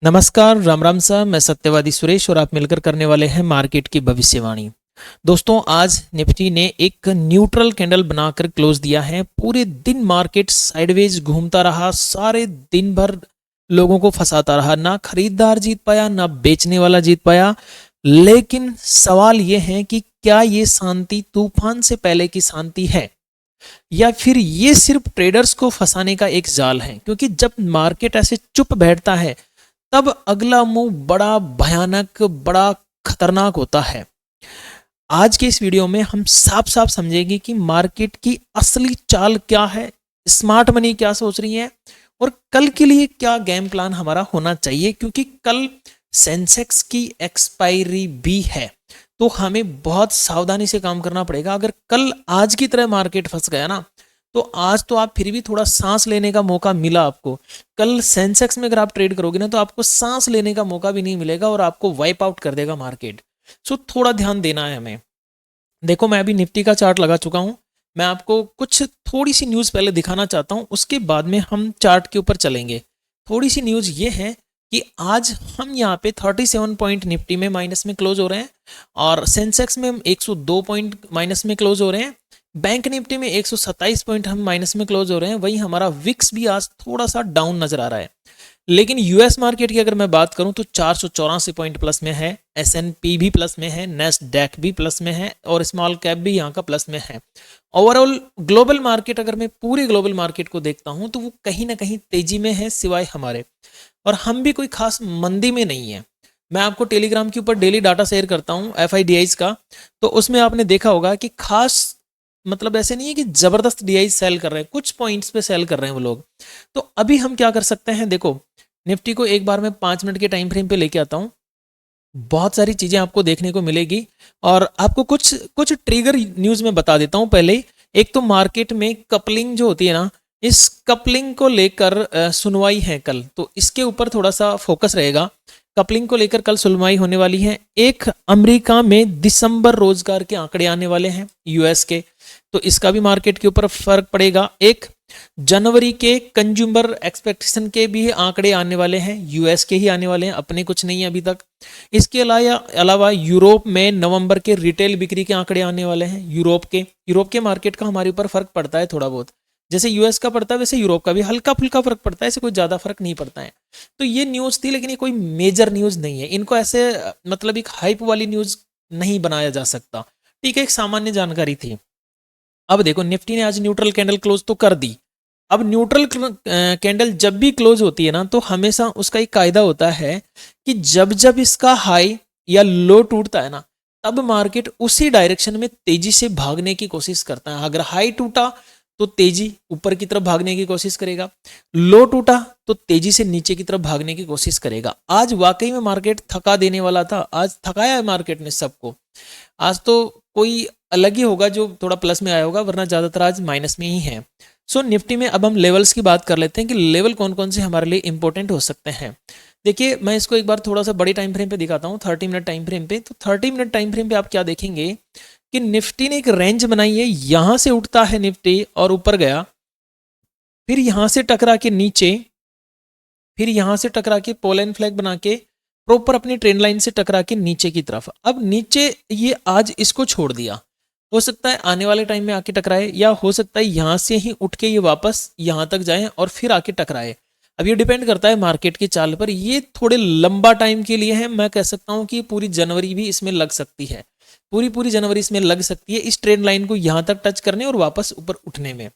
नमस्कार, राम राम साहब। मैं सत्यवादी सुरेश और आप मिलकर करने वाले हैं मार्केट की भविष्यवाणी। दोस्तों, आज निफ्टी ने एक न्यूट्रल कैंडल बनाकर क्लोज दिया है। पूरे दिन मार्केट साइडवेज घूमता रहा, सारे दिन भर लोगों को फंसाता रहा। ना खरीदार जीत पाया, ना बेचने वाला जीत पाया। लेकिन सवाल ये है कि क्या ये शांति तूफान से पहले की शांति है या फिर ये सिर्फ ट्रेडर्स को फंसाने का एक जाल है? क्योंकि जब मार्केट ऐसे चुप बैठता है तब अगला मूव बड़ा भयानक, बड़ा खतरनाक होता है। आज के इस वीडियो में हम साफ साफ समझेंगे कि मार्केट की असली चाल क्या है, स्मार्ट मनी क्या सोच रही है और कल के लिए क्या गेम प्लान हमारा होना चाहिए। क्योंकि कल सेंसेक्स की एक्सपायरी भी है, तो हमें बहुत सावधानी से काम करना पड़ेगा। अगर कल आज की तरह मार्केट फंस गया ना, तो आज तो आप फिर भी थोड़ा सांस लेने का मौका मिला आपको। कल सेंसेक्स में अगर आप ट्रेड करोगे ना, तो आपको सांस लेने का मौका भी नहीं मिलेगा और आपको वाइप आउट कर देगा मार्केट। सो थोड़ा ध्यान देना है हमें। देखो, मैं अभी निफ्टी का चार्ट लगा चुका हूं। मैं आपको कुछ थोड़ी सी न्यूज़ पहले दिखाना चाहता हूं, उसके बाद में हम चार्ट के ऊपर चलेंगे। थोड़ी सी न्यूज़ ये है कि आज हम यहाँ पे 37 पॉइंट निफ्टी में माइनस में क्लोज हो रहे हैं और सेंसेक्स में हम 102 पॉइंट माइनस में क्लोज हो रहे हैं। बैंक निफ्टी में 127 पॉइंट हम माइनस में क्लोज हो रहे हैं। वहीं हमारा विक्स भी आज थोड़ा सा डाउन नजर आ रहा है। लेकिन यूएस मार्केट की अगर मैं बात करूं तो 484 पॉइंट प्लस में है, एसएनपी भी प्लस में है, नेस्डैक भी प्लस में है और स्मॉल कैप भी यहां का प्लस में है। ओवरऑल ग्लोबल मार्केट, अगर मैं पूरे ग्लोबल मार्केट को देखता हूं तो वो कहीं ना कहीं तेजी में है, सिवाय हमारे। और हम भी कोई खास मंदी में नहीं है। मैं आपको टेलीग्राम के ऊपर डेली डाटा शेयर करता हूं एफआईडीआईज का, तो उसमें आपने देखा होगा कि खास मतलब ऐसे नहीं है कि जबरदस्त डीआई सेल कर रहे हैं, कुछ पॉइंट्स पे सेल कर रहे हैं वो लोग। तो अभी हम क्या कर सकते हैं, देखो निफ्टी को एक बार मैं 5 मिनट के टाइम फ्रेम पे लेके आता हूं। बहुत सारी चीजें आपको देखने को मिलेगी और आपको कुछ कुछ ट्रिगर न्यूज में बता देता हूं पहले ही। एक तो मार्केट में कपलिंग जो होती है ना, इस कपलिंग को लेकर सुनवाई है कल, तो इसके ऊपर थोड़ा सा फोकस रहेगा। कपलिंग को लेकर कल सुनवाई होने वाली है। एक, अमेरिका में दिसंबर रोजगार के आंकड़े आने वाले हैं यूएस के, तो इसका भी मार्केट के ऊपर फर्क पड़ेगा। एक, जनवरी के कंज्यूमर एक्सपेक्टेशन के भी आंकड़े आने वाले हैं, यूएस के ही आने वाले हैं, अपने कुछ नहीं है अभी तक। इसके अलावा यूरोप में नवंबर के रिटेल बिक्री के आंकड़े आने वाले हैं। यूरोप के मार्केट का हमारे ऊपर फर्क पड़ता है थोड़ा बहुत। जैसे यूएस का पड़ता है वैसे यूरोप का भी हल्का फुल्का फर्क पड़ता है, ऐसे कोई ज्यादा फर्क नहीं पड़ता है। तो ये न्यूज थी, लेकिन ये कोई मेजर न्यूज नहीं है। इनको ऐसे मतलब एक हाइप वाली न्यूज नहीं बनाया जा सकता। ठीक है, एक सामान्य जानकारी थी। अब देखो, निफ्टी ने आज न्यूट्रल कैंडल क्लोज तो कर दी। अब न्यूट्रल कैंडल जब भी क्लोज होती है ना, तो हमेशा उसका एक कायदा होता है कि जब जब इसका हाई या लो टूटता है ना, तब मार्केट उसी डायरेक्शन में तेजी से भागने की कोशिश करता है। अगर हाई टूटा तो तेजी ऊपर की तरफ भागने की कोशिश करेगा, लो टूटा तो तेजी से नीचे की तरफ भागने की कोशिश करेगा। आज वाकई में मार्केट थका देने वाला था, आज थकाया है मार्केट ने सबको। आज तो कोई अलग ही होगा जो थोड़ा प्लस में आया होगा, वरना ज्यादातर आज माइनस में ही है। सो निफ्टी में अब हम लेवल्स की बात कर लेते हैं कि लेवल कौन कौन से हमारे लिए इंपॉर्टेंट हो सकते हैं। देखिए, मैं इसको एक बार थोड़ा सा बड़ी टाइम फ्रेम पे दिखाता हूँ, 30 मिनट टाइम फ्रेम पे। तो 30 मिनट टाइम फ्रेम पे आप क्या देखेंगे कि निफ्टी ने एक रेंज बनाई है। यहां से उठता है निफ्टी और ऊपर गया, फिर यहां से टकरा के नीचे, फिर यहां से टकरा के पोलैंड फ्लैग बना के प्रॉपर अपनी ट्रेंड लाइन से टकरा के नीचे की तरफ। अब नीचे ये आज इसको छोड़ दिया, हो सकता है आने वाले टाइम में आके टकराए, या हो सकता है यहां से ही उठ के ये वापस यहां तक जाए और फिर आके टकराए। अब ये डिपेंड करता है मार्केट की चाल पर। ये थोड़े लंबा टाइम के लिए है, मैं कह सकता हूं कि पूरी जनवरी भी इसमें लग सकती है, पूरी पूरी जनवरी इसमें लग सकती है इस ट्रेंड लाइन को यहां तक टच करने और वापस ऊपर उठने में।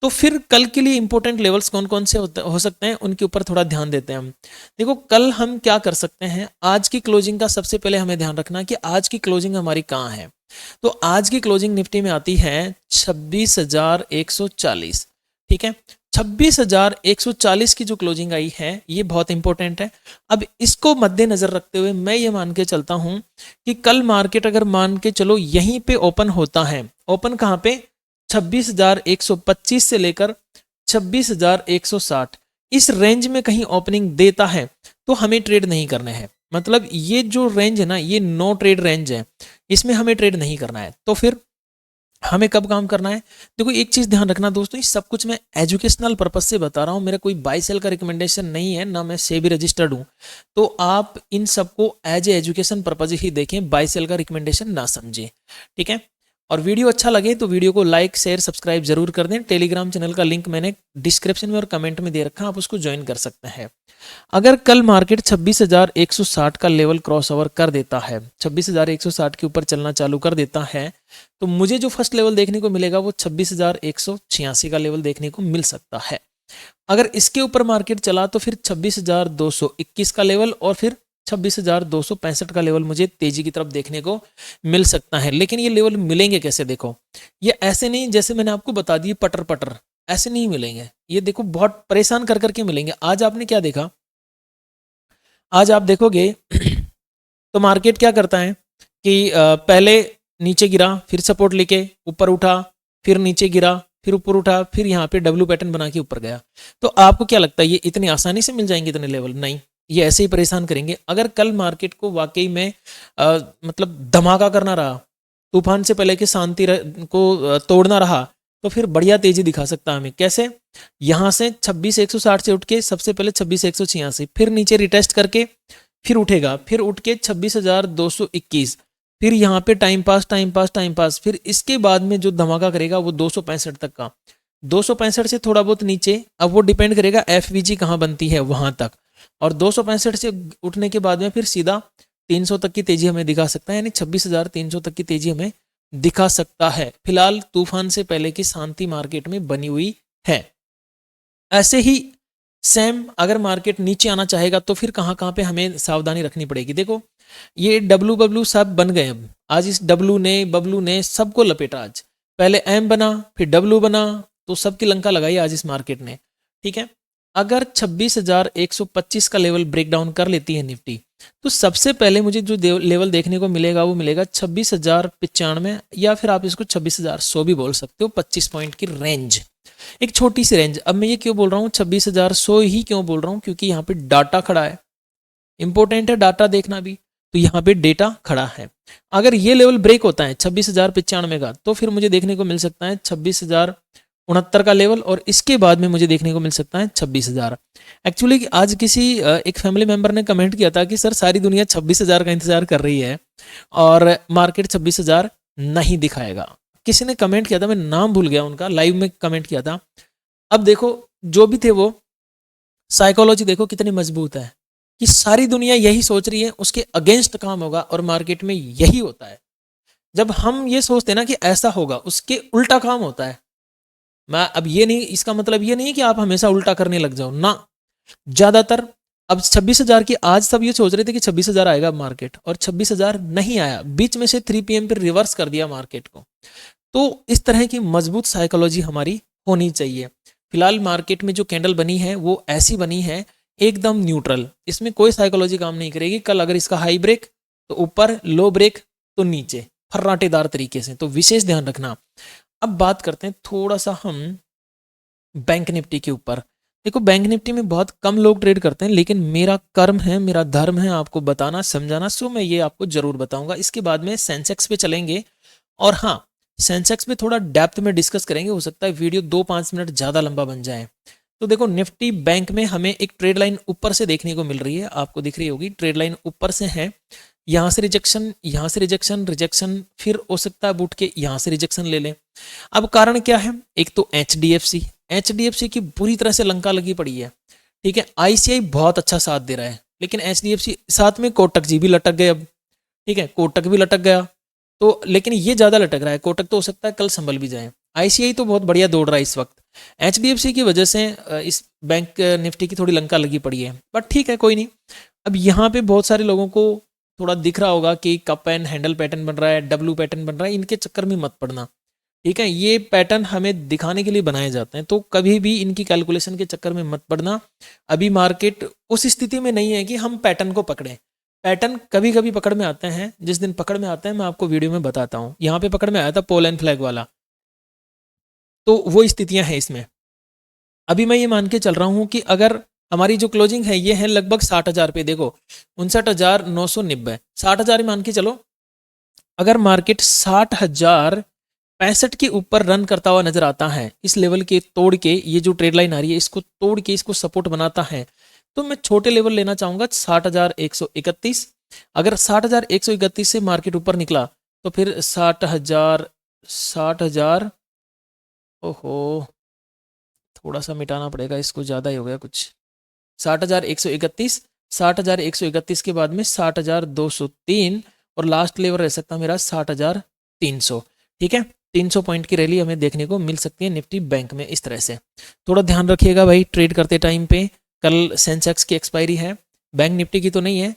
तो फिर कल के लिए इंपॉर्टेंट लेवल्स कौन कौन से हो सकते हैं, उनके ऊपर थोड़ा ध्यान देते हैं हम। देखो, कल हम क्या कर सकते हैं, आज की क्लोजिंग का सबसे पहले हमें ध्यान रखना कि आज की क्लोजिंग हमारी कहाँ है। तो आज की क्लोजिंग निफ्टी में आती है 26,140। ठीक है, 26,140 की जो क्लोजिंग आई है ये बहुत इंपॉर्टेंट है। अब इसको मद्देनजर रखते हुए मैं ये मान के चलता हूं कि कल मार्केट अगर मान के चलो यहीं पे ओपन होता है, ओपन कहां पे, 26,125 से लेकर 26,160, इस रेंज में कहीं ओपनिंग देता है तो हमें ट्रेड नहीं करने हैं। मतलब ये जो रेंज है ना, ये नो ट्रेड रेंज है, इसमें हमें ट्रेड नहीं करना है। तो फिर हमें कब काम करना है। देखो एक चीज ध्यान रखना दोस्तों, इस सब कुछ मैं एजुकेशनल पर्पज से बता रहा हूँ, मेरा कोई बाई सेल का रिकमेंडेशन नहीं है, ना मैं सेबी रजिस्टर्ड हूँ। तो आप इन सबको एज ए एजुकेशन पर्पज ही देखें, बाई सेल का रिकमेंडेशन ना समझें, ठीक है। और वीडियो अच्छा लगे तो वीडियो को लाइक शेयर सब्सक्राइब जरूर कर दें। टेलीग्राम चैनल का लिंक मैंने डिस्क्रिप्शन में और कमेंट में दे रखा है, आप उसको ज्वाइन कर सकते हैं। अगर कल मार्केट 26,160 का लेवल क्रॉस ओवर कर देता है, 26,160 के ऊपर चलना चालू कर देता है, तो मुझे जो फर्स्ट लेवल देखने को मिलेगा वो 26,186 का लेवल देखने को मिल सकता है। अगर इसके ऊपर मार्केट चला तो फिर 26,221 का लेवल और फिर 26,265 का लेवल मुझे तेजी की तरफ देखने को मिल सकता है। लेकिन ये लेवल मिलेंगे कैसे, देखो ये ऐसे नहीं जैसे मैंने आपको बता दिए पटर पटर, ऐसे नहीं मिलेंगे। ये देखो बहुत परेशान कर करके मिलेंगे। आज आपने क्या देखा, आज आप देखोगे तो मार्केट क्या करता है कि पहले नीचे गिरा, फिर सपोर्ट लेके ऊपर उठा, फिर नीचे गिरा, फिर ऊपर उठा, फिर यहाँ पे डब्ल्यू पैटर्न बना के ऊपर गया। तो आपको क्या लगता है ये इतनी आसानी से मिल जाएंगे इतने लेवल? नहीं, ये ऐसे ही परेशान करेंगे। अगर कल मार्केट को वाकई में मतलब धमाका करना रहा, तूफान से पहले की शांति को तोड़ना रहा, तो फिर बढ़िया तेजी दिखा सकता है हमें। कैसे? यहाँ से 26,160 से उठ के सबसे पहले 26,186, फिर नीचे रिटेस्ट करके फिर उठेगा, फिर उठ के 26,221, फिर यहाँ पे time pass time pass time pass, फिर इसके बाद में जो धमाका करेगा वो 265 तक का, 265 से थोड़ा बहुत नीचे, अब वो डिपेंड करेगा एफवीजी कहाँ बनती है वहां तक, और 265 से उठने के बाद में फिर सीधा 300 तक की तेजी हमें दिखा सकता है, यानी 26,300 तक की तेजी हमें दिखा सकता है। फिलहाल तूफान से पहले की शांति मार्केट में बनी हुई है। ऐसे ही सेम अगर मार्केट नीचे आना चाहेगा तो फिर कहाँ कहाँ पे हमें सावधानी रखनी पड़ेगी। देखो ये डब्लू बब्लू सब बन गए, अब आज इस डब्लू ने बब्लू ने सबको लपेटा। आज पहले एम बना फिर डब्लू बना, तो सबकी लंका लगाई आज इस मार्केट ने, ठीक है। अगर 26,125 का लेवल ब्रेक डाउन कर लेती है निफ्टी, तो सबसे पहले मुझे जो लेवल देखने को मिलेगा वो मिलेगा 26,095, या फिर आप इसको 26,100 भी बोल सकते हो, 25 पॉइंट की रेंज, एक छोटी सी रेंज। अब मैं ये क्यों बोल रहा हूँ 26,100 ही क्यों बोल रहा हूँ, क्योंकि यहाँ पे डाटा खड़ा है, इंपॉर्टेंट है डाटा देखना भी, तो यहाँ पे डेटा खड़ा है। अगर ये लेवल ब्रेक होता है 26,095 का, तो फिर मुझे देखने को मिल सकता है 26,069 का लेवल, और इसके बाद में मुझे देखने को मिल सकता है 26,000। एक्चुअली आज किसी एक फैमिली मेंबर ने कमेंट किया था कि सर सारी दुनिया 26,000 का इंतजार कर रही है और मार्केट 26,000 नहीं दिखाएगा। किसी ने कमेंट किया था, मैं नाम भूल गया उनका, लाइव में कमेंट किया था। अब देखो जो भी थे वो साइकोलॉजी देखो कितनी मजबूत है कि सारी दुनिया यही सोच रही है, उसके अगेंस्ट काम होगा, और मार्केट में यही होता है। जब हम ये सोचते हैं ना कि ऐसा होगा, उसके उल्टा काम होता है। मैं अब ये नहीं, इसका मतलब ये नहीं कि आप हमेशा उल्टा करने लग जाओ ना, ज्यादातर अब 26,000 की, आज सब ये सोच रहे थे कि 26,000 आएगा मार्केट, और 26,000 नहीं आया, बीच में से 3 PM पर रिवर्स कर दिया मार्केट को। तो इस तरह की मजबूत साइकोलॉजी हमारी होनी चाहिए। फिलहाल मार्केट में जो कैंडल बनी है वो ऐसी बनी है एकदम न्यूट्रल, इसमें कोई साइकोलॉजी काम नहीं करेगी। कल अगर इसका हाई ब्रेक तो ऊपर, लो ब्रेक तो नीचे, फर्राटेदार तरीके से, तो विशेष ध्यान रखना। अब बात करते हैं थोड़ा सा हम बैंक निफ्टी के ऊपर। देखो बैंक निफ्टी में बहुत कम लोग ट्रेड करते हैं, लेकिन मेरा कर्म है, मेरा धर्म है आपको बताना समझाना, सो मैं ये आपको जरूर बताऊंगा। इसके बाद में सेंसेक्स पे चलेंगे, और हाँ सेंसेक्स पे थोड़ा डेप्थ में डिस्कस करेंगे, हो सकता है वीडियो 2-5 मिनट ज़्यादा लंबा बन जाए। तो देखो निफ्टी बैंक में हमें एक ट्रेड लाइन ऊपर से देखने को मिल रही है, आपको दिख रही होगी, ट्रेड लाइन ऊपर से है, यहाँ से रिजेक्शन, यहाँ से रिजेक्शन, रिजेक्शन, फिर हो सकता है उठ के यहाँ से रिजेक्शन ले लें। अब कारण क्या है, एक तो एचडीएफसी की बुरी तरह से लंका लगी पड़ी है, ठीक है। आईसीआई बहुत अच्छा साथ दे रहा है, लेकिन एचडीएफसी, साथ में कोटक जी भी लटक गए अब, ठीक है, कोटक भी लटक गया, तो लेकिन ये ज्यादा लटक रहा है, कोटक तो हो सकता है कल संभल भी जाए। आईसीआई तो बहुत बढ़िया दौड़ रहा है इस वक्त, एचडीएफसी की वजह से इस बैंक निफ्टी की थोड़ी लंका लगी पड़ी है, बट ठीक है कोई नहीं। अब यहाँ पे बहुत सारे लोगों को थोड़ा दिख रहा होगा कि कप एंड हैंडल पैटर्न बन रहा है, डब्ल्यू पैटर्न बन रहा है, इनके चक्कर में मत पड़ना, ठीक है। ये पैटर्न हमें दिखाने के लिए बनाए जाते हैं, तो कभी भी इनकी कैलकुलेशन के चक्कर में मत पड़ना। अभी मार्केट उस स्थिति में नहीं है कि हम पैटर्न को पकड़ें। पैटर्न कभी कभी पकड़ में आते हैं, जिस दिन पकड़ में आते हैं मैं आपको वीडियो में बताता हूँ। यहाँ पे पकड़ में आया था पोल एंड फ्लैग वाला, तो वो स्थितियां हैं इसमें। अभी मैं ये मान के चल रहा हूँ कि अगर हमारी जो क्लोजिंग है ये है लगभग 60,000 पे, देखो 59,990, 60,000 मान के चलो। अगर मार्केट 60,000 65 के ऊपर रन करता हुआ नजर आता है, इस लेवल के तोड़ के, ये जो ट्रेड लाइन आ रही है इसको तोड़ के इसको सपोर्ट बनाता है, तो मैं छोटे लेवल लेना चाहूंगा 60,131। अगर 60,131 से मार्केट ऊपर निकला तो फिर 60,000 ओहो थोड़ा सा मिटाना पड़ेगा इसको, ज़्यादा ही हो गया कुछ। 60,131, 60,131 के बाद में 60,203 और लास्ट लेवल रह सकता मेरा 60,300। ठीक है, 300 पॉइंट की रैली हमें देखने को मिल सकती है निफ्टी बैंक में इस तरह से। थोड़ा ध्यान रखिएगा भाई ट्रेड करते टाइम पे। कल सेंसेक्स की एक्सपायरी है, बैंक निफ्टी की तो नहीं है,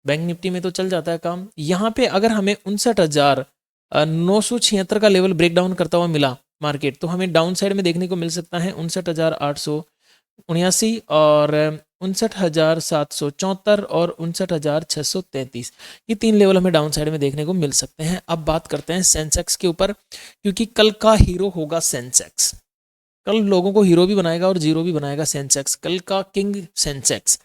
बैंक निफ्टी में तो चल जाता है काम। यहाँ पे अगर हमें 59,976 का लेवल ब्रेक डाउन करता हुआ मिला मार्केट, तो हमें डाउन साइड में देखने को मिल सकता है 59,879 और 59,774 और 59,633। ये 3 लेवल हमें डाउन साइड में देखने को मिल सकते हैं। अब बात करते हैं सेंसेक्स के ऊपर, क्योंकि कल का हीरो होगा सेंसेक्स। कल लोगों को हीरो भी बनाएगा और जीरो भी बनाएगा सेंसेक्स, कल का किंग सेंसेक्स।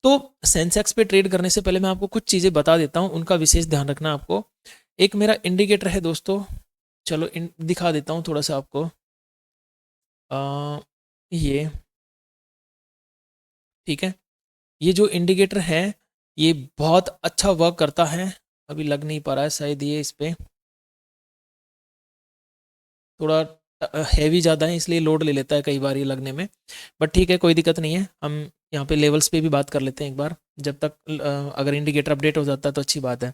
तो सेंसेक्स पे ट्रेड करने से पहले मैं आपको कुछ चीज़ें बता देता हूँ, उनका विशेष ध्यान रखना आपको। एक मेरा इंडिकेटर है दोस्तों, चलो दिखा देता हूँ थोड़ा सा आपको। ये ठीक है, ये जो इंडिकेटर है ये बहुत अच्छा वर्क करता है। अभी लग नहीं पा रहा है शायद, ये इस पर थोड़ा हैवी ज़्यादा है इसलिए लोड ले लेता है कई बार ये लगने में, बट ठीक है कोई दिक्कत नहीं है। हम यहाँ पे लेवल्स पे भी बात कर लेते हैं एक बार, जब तक अगर इंडिकेटर अपडेट हो जाता है तो अच्छी बात है।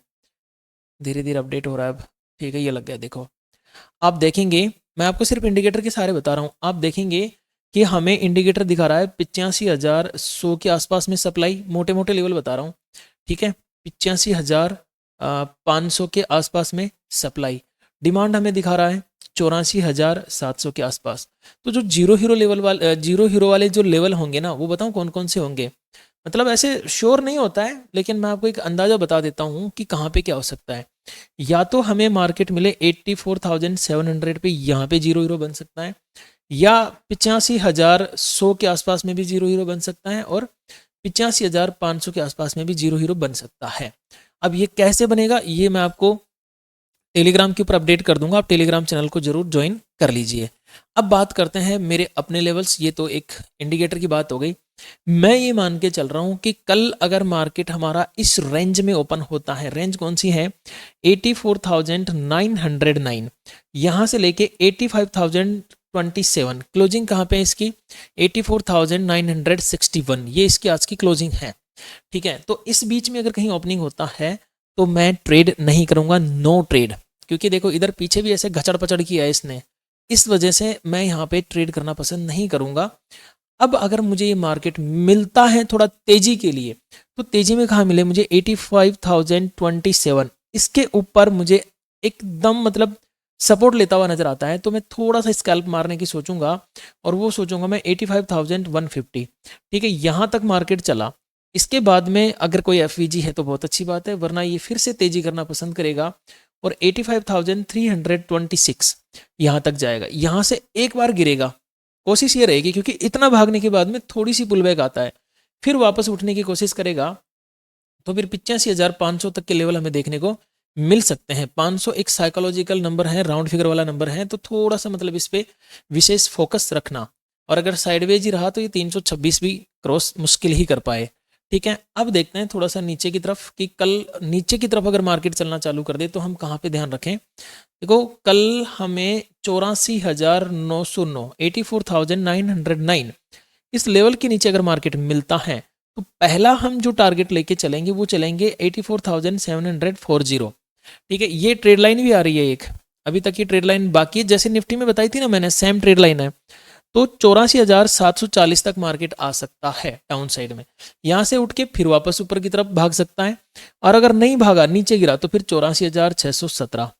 धीरे धीरे अपडेट हो रहा है अब, ठीक है ये लग गया। देखो आप देखेंगे, मैं आपको सिर्फ इंडिकेटर के सारे बता रहा हूँ, आप देखेंगे कि हमें इंडिकेटर दिखा रहा है 85,100 के आसपास में सप्लाई, मोटे मोटे लेवल बता रहा हूँ, ठीक है 85,500 के आसपास में सप्लाई। डिमांड हमें दिखा रहा है 84,700 के आसपास। तो जो जीरो हीरो वाले जो लेवल होंगे ना, वो बताऊँ कौन कौन से होंगे, मतलब ऐसे श्योर नहीं होता है लेकिन मैं आपको एक अंदाज़ा बता देता हूँ कि कहाँ पे क्या हो सकता है। या तो हमें मार्केट मिले 84,700 पे, यहाँ पे जीरो हीरो बन सकता है, या 85,100 के आसपास में भी जीरो हीरो बन सकता है, और 85,500 के आसपास में भी जीरो हीरो बन सकता है। अब ये कैसे बनेगा ये मैं आपको टेलीग्राम के ऊपर अपडेट कर दूंगा, आप टेलीग्राम चैनल को जरूर ज्वाइन कर लीजिए। अब बात करते हैं मेरे अपने लेवल्स, ये तो एक इंडिकेटर की बात हो गई। मैं ये मान के चल रहा हूँ कि कल अगर मार्केट हमारा इस रेंज में ओपन होता है, रेंज कौन सी है 84,909, यहाँ से लेके 85,027, क्लोजिंग कहाँ पे है इसकी 84,961, ये इसकी आज की क्लोजिंग है। ठीक है, तो इस बीच में अगर कहीं ओपनिंग होता है तो मैं ट्रेड नहीं करूंगा, नो ट्रेड, क्योंकि देखो इधर पीछे भी ऐसे घचड़ पचड़ किया है इसने, इस वजह से मैं यहाँ पे ट्रेड करना पसंद नहीं करूंगा। अब अगर मुझे ये मार्केट मिलता है थोड़ा तेजी के लिए, तो तेजी में कहाँ मिले मुझे 85,027, इसके ऊपर मुझे एकदम मतलब सपोर्ट लेता हुआ नजर आता है, तो मैं थोड़ा सा स्कैल्प मारने की सोचूंगा, और वो सोचूंगा मैं 85,150। ठीक है, यहाँ तक मार्केट चला, इसके बाद में अगर कोई एफवीजी है तो बहुत अच्छी बात है, वरना ये फिर से तेजी करना पसंद करेगा और 85,326 यहाँ तक जाएगा। यहाँ से एक बार गिरेगा, कोशिश ये रहेगी क्योंकि इतना भागने के बाद में थोड़ी सी पुलबैक आता है, फिर वापस उठने की कोशिश करेगा, तो फिर 85,500 तक के लेवल हमें देखने को मिल सकते हैं। 500 एक साइकोलॉजिकल नंबर है, राउंड फिगर वाला नंबर है, तो थोड़ा सा मतलब इस पर विशेष फोकस रखना, और अगर साइडवेज ही रहा तो ये 326 भी क्रॉस मुश्किल ही कर पाए। ठीक है, अब देखते हैं थोड़ा सा नीचे की तरफ कि कल नीचे की तरफ अगर मार्केट चलना चालू कर दे तो हम कहाँ पे ध्यान रखें। देखो कल हमें 84,909 84,909 इस लेवल के नीचे अगर मार्केट मिलता है तो पहला हम जो टारगेट लेके चलेंगे वो चलेंगे 84,740। ठीक है, ये ट्रेड लाइन भी आ रही है एक, अभी तक ये ट्रेड लाइन बाकी है, जैसे निफ्टी में बताई थी ना मैंने, सेम ट्रेड लाइन है। तो 84,740 तक मार्केट आ सकता है डाउन साइड में, यहाँ से उठ के फिर वापस ऊपर की तरफ भाग सकता है, और अगर नहीं भागा नीचे गिरा तो फिर 84,617,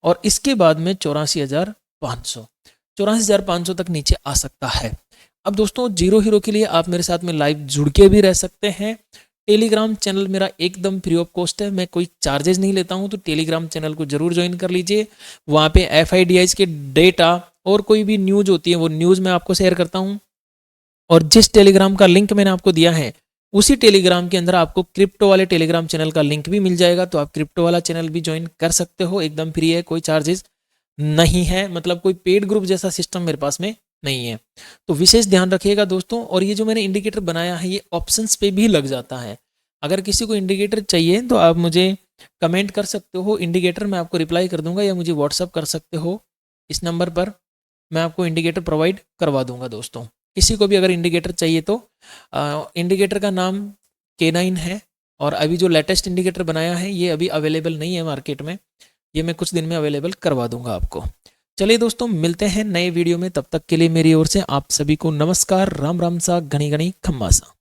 और इसके बाद में 84,500 तक नीचे आ सकता है। अब दोस्तों जीरो हीरो के लिए आप मेरे साथ में लाइव जुड़ के भी रह सकते हैं। टेलीग्राम चैनल मेरा एकदम फ्री ऑफ कॉस्ट है, मैं कोई चार्जेस नहीं लेता हूं, तो टेलीग्राम चैनल को जरूर ज्वाइन कर लीजिए। वहाँ पे FIDIs के डेटा और कोई भी न्यूज होती है वो न्यूज़ मैं आपको शेयर करता हूँ, और जिस टेलीग्राम का लिंक मैंने आपको दिया है उसी टेलीग्राम के अंदर आपको क्रिप्टो वाले टेलीग्राम चैनल का लिंक भी मिल जाएगा, तो आप क्रिप्टो वाला चैनल भी ज्वाइन कर सकते हो, एकदम फ्री है, कोई चार्जेस नहीं है, मतलब कोई पेड ग्रुप जैसा सिस्टम मेरे पास में नहीं है। तो विशेष ध्यान रखिएगा दोस्तों। और ये जो मैंने इंडिकेटर बनाया है ये ऑप्शंस पे भी लग जाता है। अगर किसी को इंडिकेटर चाहिए तो आप मुझे कमेंट कर सकते हो, इंडिकेटर मैं आपको रिप्लाई कर दूंगा, या मुझे व्हाट्सअप कर सकते हो इस नंबर पर, मैं आपको इंडिकेटर प्रोवाइड करवा दूंगा दोस्तों। किसी को भी अगर इंडिकेटर चाहिए तो इंडिकेटर का नाम K9 है। और अभी जो लेटेस्ट इंडिकेटर बनाया है ये अभी अवेलेबल नहीं है मार्केट में, ये मैं कुछ दिन में अवेलेबल करवा दूंगा आपको। चलिए दोस्तों, मिलते हैं नए वीडियो में, तब तक के लिए मेरी ओर से आप सभी को नमस्कार, राम राम सा, घनी घनी खम्मा सा।